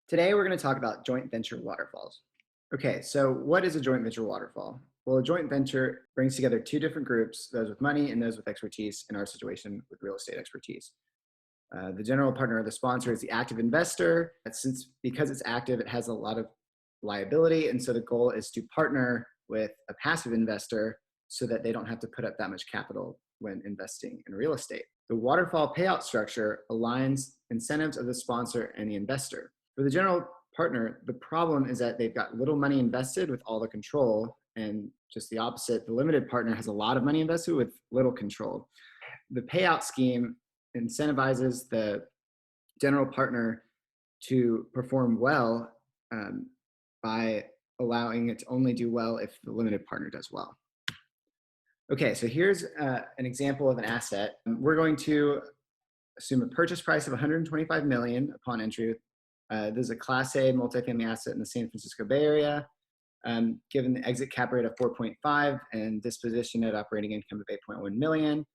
Today, we're going to talk about joint venture waterfalls. Okay, so what is a joint venture waterfall? Well, a joint venture brings together two different groups, those with money and those with expertise, in our situation with real estate expertise. The general partner or the sponsor is the active investor. Because it's active, it has a lot of liability. And so the goal is to partner with a passive investor so that they don't have to put up that much capital when investing in real estate. The waterfall payout structure aligns incentives of the sponsor and the investor. For the general partner, the problem is that they've got little money invested with all the control, and just the opposite, the limited partner has a lot of money invested with little control. The payout scheme incentivizes the general partner to perform well by allowing it to only do well if the limited partner does well. Okay, so here's an example of an asset. We're going to assume a purchase price of $125 million upon entry. This is a Class A multifamily asset in the San Francisco Bay Area. Given the exit cap rate of 4.5 and disposition net operating income of 8.1 million,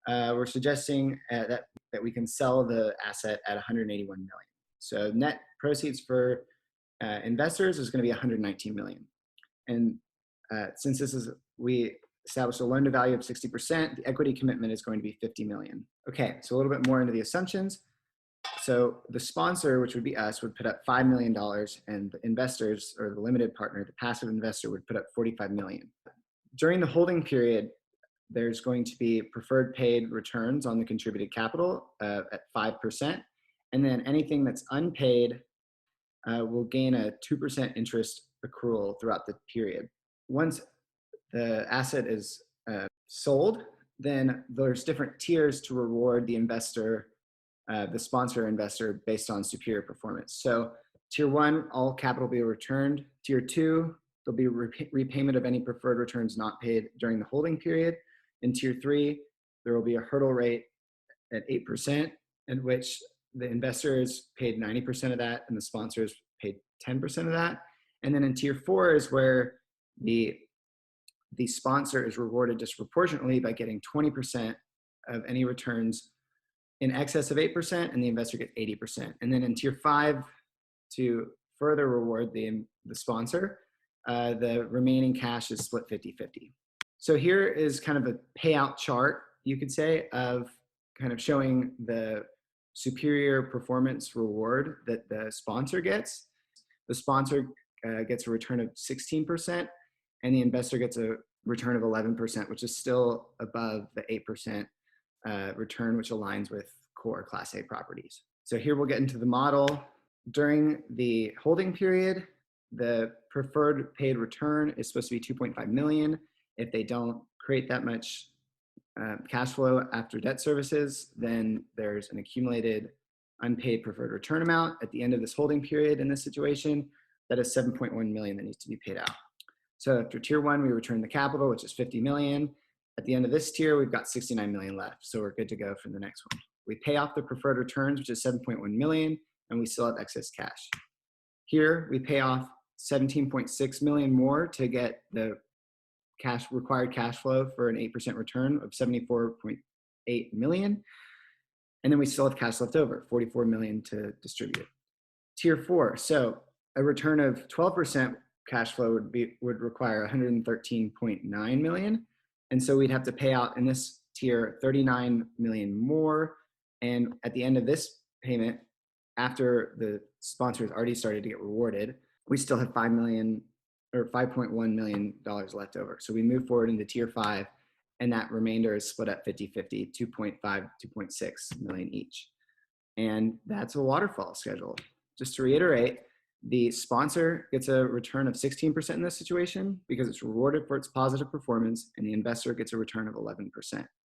we're suggesting that we can sell the asset at 181 million. So net proceeds for investors is going to be 119 million. And since we established a loan to value of 60%, the equity commitment is going to be 50 million. Okay, so a little bit more into the assumptions. So the sponsor, which would be us, would put up $5 million, and the investors, or the limited partner, the passive investor, would put up 45 million. During the holding period, there's going to be preferred paid returns on the contributed capital at 5%. And then anything that's unpaid will gain a 2% interest accrual throughout the period. Once the asset is sold, then there's different tiers to reward the investor, the sponsor investor, based on superior performance. So tier one, all capital will be returned. Tier two, there'll be repayment of any preferred returns not paid during the holding period. In tier three, there will be a hurdle rate at 8%, in which the investor is paid 90% of that and the sponsor is paid 10% of that. And then in tier four is where the sponsor is rewarded disproportionately by getting 20% of any returns in excess of 8%, and the investor gets 80%. And then in tier five, to further reward the sponsor, the remaining cash is split 50-50. So here is kind of a payout chart, you could say, of kind of showing the superior performance reward that the sponsor gets. The sponsor gets a return of 16%, and the investor gets a return of 11%, which is still above the 8% return, which aligns with core Class A properties. So here we'll get into the model. During the holding period, the preferred paid return is supposed to be 2.5 million. If they don't create that much cash flow after debt services, then there's an accumulated unpaid preferred return amount at the end of this holding period. In this situation, that is 7.1 million that needs to be paid out. So after tier one, we return the capital, which is 50 million. At the end of this tier, we've got 69 million left. So we're good to go for the next one. We pay off the preferred returns, which is 7.1 million, and we still have excess cash. Here, we pay off 17.6 million more to get the required cash flow for an 8% return of 74.8 million. And then we still have cash left over, 44 million to distribute. Tier four, so a return of 12% cash flow would require 113.9 million. And so we'd have to pay out in this tier 39 million more. And at the end of this payment, after the sponsor has already started to get rewarded, we still have $5 million or $5.1 million left over. So we move forward into tier five, and that remainder is split up 50-50, 2.5, 2.6 million each. And that's a waterfall schedule. Just to reiterate, the sponsor gets a return of 16% in this situation because it's rewarded for its positive performance, and the investor gets a return of 11%.